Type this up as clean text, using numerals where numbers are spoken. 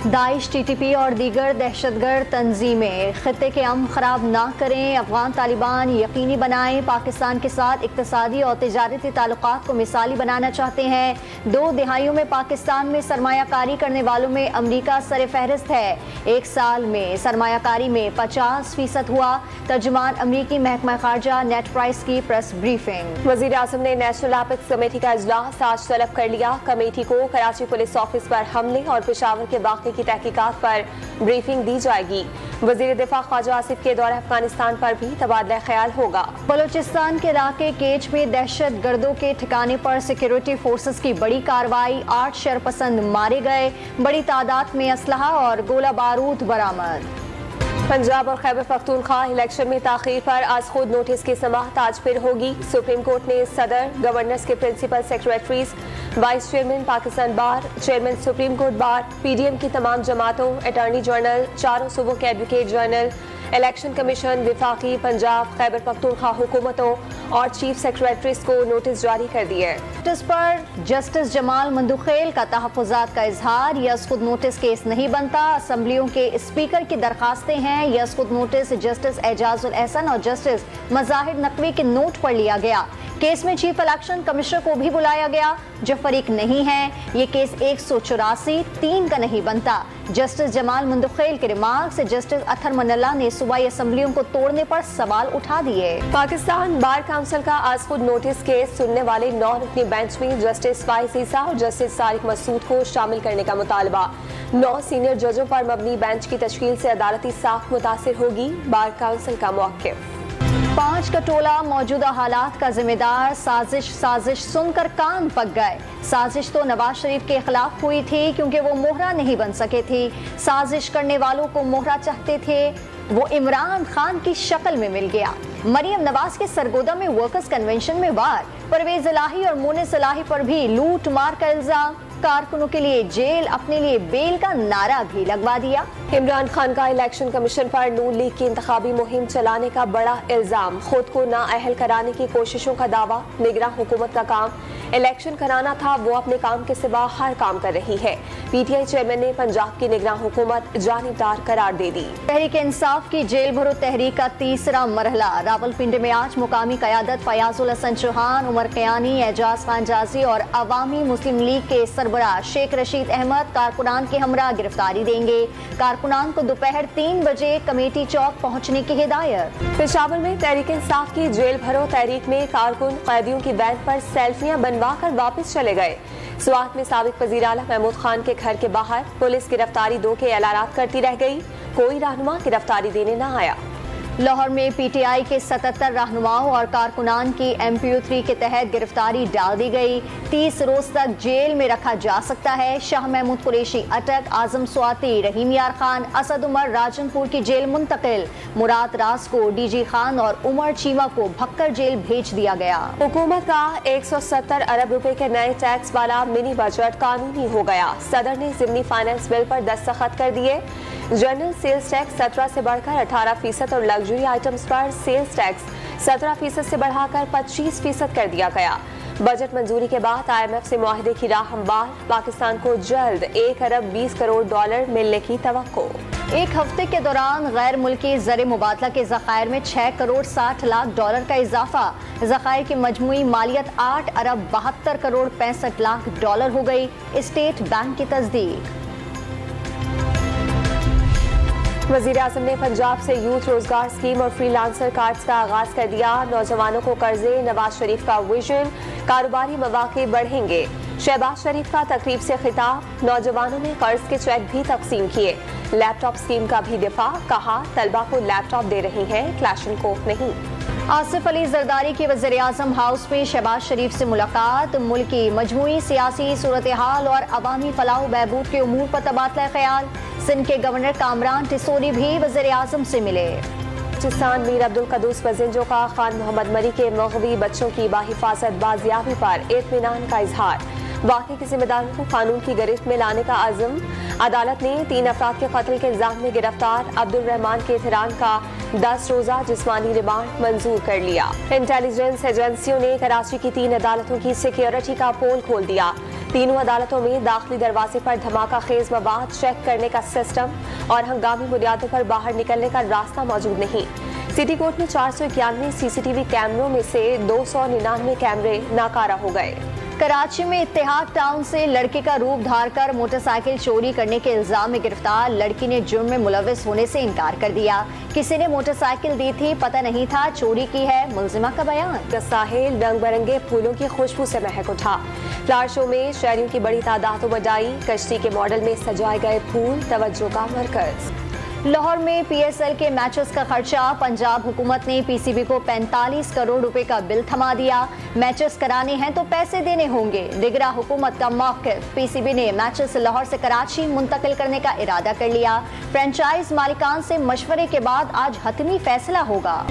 Daesh, TTP और दीगर दहशतगर्द तंजीमें खत्ते के अमन खराब ना करें, अफगान तालिबान यकीनी बनाएं, पाकिस्तान के साथ इक्तिसादी और तिजारती ताल्लुकात को मिसाली बनाना चाहते हैं। 2 दिहाइयों में पाकिस्तान में सरमायाकारी करने वालों में अमरीका सर फहरिस्त है। 1 साल में सरमायाकारी में 50% हुआ। तर्जुमान अमरीकी महकमा खारजा नेट प्राइस की प्रेस ब्रीफिंग। वज़ीर आज़म ने नेशनल एपिक्स कमेटी का इजलास आज तलब कर लिया। कमेटी को कराची पुलिस ऑफिस पर हमले और पेशावर के वाक़े की तहकीकात पर ब्रीफिंग दी जाएगी। वज़ीर दिफा ख्वाजा आसिफ के दौरे अफगानिस्तान पर भी तबादला ख्याल होगा। बलूचिस्तान के इलाके केच में दहशत गर्दों के ठिकाने पर सिक्योरिटी फोर्सेस की बड़ी कार्रवाई, 8 शरपसंद मारे गए, बड़ी तादाद में असलहा और गोला बारूद बरामद। पंजाब और खैबर पख्तूनख्वा इलेक्शन में ताख़ीर पर आज खुद नोटिस की समाअत आज फिर होगी। सुप्रीम कोर्ट ने सदर, गवर्नर्स के principal secretaries, vice chairman Pakistan bar, chairman supreme court bar, PDM की तमाम जमातों, अटॉर्नी जनरल, 4 सूबों के एडवोकेट जनरल, इलेक्शन कमीशन, विफाकी, पंजाब, खैबर पख्तूनख्वा हुकूमतों और चीफ सेक्रेटरीज को नोटिस जारी कर दिए। नोटिस पर जस्टिस जमाल मंदुखेल का तहफ़्फ़ुज़ात का इजहार, यस खुद नोटिस केस नहीं बनता, असम्बलियों के स्पीकर की दरखास्तें हैं, यस खुद नोटिस जस्टिस एजाजुल एहसन और जस्टिस मज़ाहिर नकवी के नोट पर लिया गया। केस में चीफ इलेक्शन कमिश्नर को भी बुलाया गया जो फरीक नहीं है। ये केस 184(3) का नहीं बनता। जस्टिस जमाल मंदुखेल के रिमार्क से जस्टिस अथर मनल्ला ने सूबाई असम्बलियों को तोड़ने पर सवाल उठा दिए। पाकिस्तान बार काउंसिल का आज खुद नोटिस केस सुनने वाले 9 रुकनी बेंच में जस्टिस फाइज ईसा और जस्टिस तारिक मसूद को शामिल करने का मुतालबा। 9 सीनियर जजों पर मबनी बेंच की तश्कील से अदालती साख मुतासिर होगी। बार काउंसिल का मौक़िफ़। 5 का टोला मौजूदा हालात का जिम्मेदार, साजिश सुनकर कान पक गए। साजिश तो नवाज शरीफ के खिलाफ हुई थी क्योंकि वो मोहरा नहीं बन सके थे। साजिश करने वालों को मोहरा चाहते थे, वो इमरान खान की शक्ल में मिल गया। मरियम नवाज के सरगोदा में वर्कर्स कन्वेंशन में वार, परवेज इलाही और मोनिस इलाही पर भी लूट मार का इल्जाम, कारकुनों के लिए जेल, अपने लिए बेल का नारा भी लगवा दिया। इमरान खान का इलेक्शन कमीशन पर नून लीग की इंतखाबी मुहिम चलाने का बड़ा इल्जाम, खुद को नाअहल कराने की कोशिशों का दावा। निगरान हुकूमत का काम इलेक्शन कराना था, वो अपने काम के सिवा हर काम कर रही है। PTI चेयरमैन ने पंजाब की निगरान हुकूमत जानिबदार करार दे दी। तहरीक इंसाफ की जेल भरो तहरीक का तीसरा मरहला। रावलपिंडी में आज मुकामी क़यादत फयाजुल हसन चौहान, उमर क़यानी, एजाज खान जाजी और अवामी मुस्लिम लीग के सरबराह शेख रशीद अहमद कारकुनान के हमरा गिरफ्तारी देंगे। कारकुनान को दोपहर 3 बजे कमेटी चौक पहुँचने की हिदायत। पेशावर में तहरीक इंसाफ की जेल भरो तहरीक में कारकुन कैदियों की वैन पर सेल्फियां बनवा कर वापस चले गए। स्वात में साबिक वज़ीर आला महमूद खान के घर के बाहर पुलिस गिरफ्तारी 2 के ऐलानात करती रह गई, कोई रहनुमा गिरफ्तारी देने न आया। लाहौर में PTI के 77 रहनुमाओं और कारकुनान की MPO3 के तहत गिरफ्तारी डाल दी गई। 30 रोज तक जेल में रखा जा सकता है। शाह महमूद कुरैशी अटक, आजम स्वाति, रहीम यार खान, असद उमर राजनपुर की जेल मुंतकिल, मुराद राज को DG खान और उमर चीमा को भक्कर जेल भेज दिया गया। हुकूमत का 170 अरब रुपए के नए टैक्स वाला मिनी बजट कानूनी हो गया। सदर ने ज़िमनी फाइनेंस बिल पर दस्तखत कर दिए। जनरल सेल्स टैक्स 17 से बढ़कर 18% और लग्जरी आइटम्स पर सेल्स टैक्स 17% से बढ़ाकर 25% कर दिया गया। बजट मंजूरी के बाद IMF से मुआहदे की राह हमवार, पाकिस्तान को जल्द 1 अरब 20 करोड़ डॉलर मिलने की तवक्को। एक हफ्ते के दौरान गैर मुल्की ज़र मुबादला के ज़खायर में 6 करोड़ 60 लाख डॉलर का इजाफा। ज़खायर की मजमूई मालियत 8 अरब 72 करोड़ 65 लाख डॉलर हो गई। स्टेट बैंक की तस्दीक। वज़ीर आज़म ने पंजाब से यूथ रोजगार स्कीम और फ्रीलांसर कार्ड्स का आगाज कर दिया। नौजवानों को कर्जे, नवाज शरीफ का विजन, कारोबारी मौके बढ़ेंगे। शहबाज शरीफ का तकरीब से खिताब, नौजवानों ने कर्ज के चेक भी तकसीम किए। लैपटॉप स्कीम का भी दिफा, कहा तलबा को लैपटॉप दे रही है, क्लैशनकोफ नहीं। आसिफ अली जरदारी की वज़ीर आज़म हाउस में शहबाज शरीफ से मुलाकात, मुल्क की मजमूई सियासी सूरत हाल और अवामी फलाह बहबूद के उमूर पर तबादला ख्याल। सिंध के गवर्नर कामरान टिसोरी भी वज़ीर आज़म से मिले। बलूचिस्तान मीर अब्दुल कदूस बजिंजो का खान मोहम्मद मरी के मग़वी बच्चों की बाहिफाजत बाजियाबी पर इत्मीनान का इजहार। वाक़े के जिम्मेदारों को कानून की गिरफ्त में लाने का अज़म। अदालत ने 3 अफराद के कत्ल के इल्जाम में गिरफ्तार अब्दुल रहमान के तेहरान का 10 रोज़ा जिस्मानी रिमांड मंजूर कर लिया। इंटेलिजेंस एजेंसियों ने कराची की 3 अदालतों की सिक्योरिटी का पोल खोल दिया। तीनों अदालतों में दाखिली दरवाजे पर धमाका खेज मवाद चेक करने का सिस्टम और हंगामी बुनियादों पर बाहर निकलने का रास्ता मौजूद नहीं। सिटी कोर्ट में 491 सीसीटीवी कैमरों में से 299 कैमरे नाकारा हो गए। कराची में इत्तेहाद टाउन से लड़के का रूप धार कर मोटरसाइकिल चोरी करने के इल्जाम में गिरफ्तार लड़की ने जुर्म में मुलविस होने से इनकार कर दिया। किसी ने मोटरसाइकिल दी थी, पता नहीं था चोरी की है, मुलजिमा का बयान। साहिल रंग बिरंगे फूलों की खुशबू से महक उठा। फ्लावर शो में शहरियों की बड़ी तादाद उमड़ आई। कश्ती के मॉडल में सजाए गए फूल तवज्जो का मरकज। लाहौर में पीएसएल के मैचेस का खर्चा पंजाब हुकूमत ने पीसीबी को 45 करोड़ रुपए का बिल थमा दिया। मैचेस कराने हैं तो पैसे देने होंगे, दिगरा हुकूमत का मौक़िफ़। पीसीबी ने मैचेस लाहौर से कराची मुंतकिल करने का इरादा कर लिया। फ्रेंचाइज मालिकान से मशवरे के बाद आज हतमी फैसला होगा।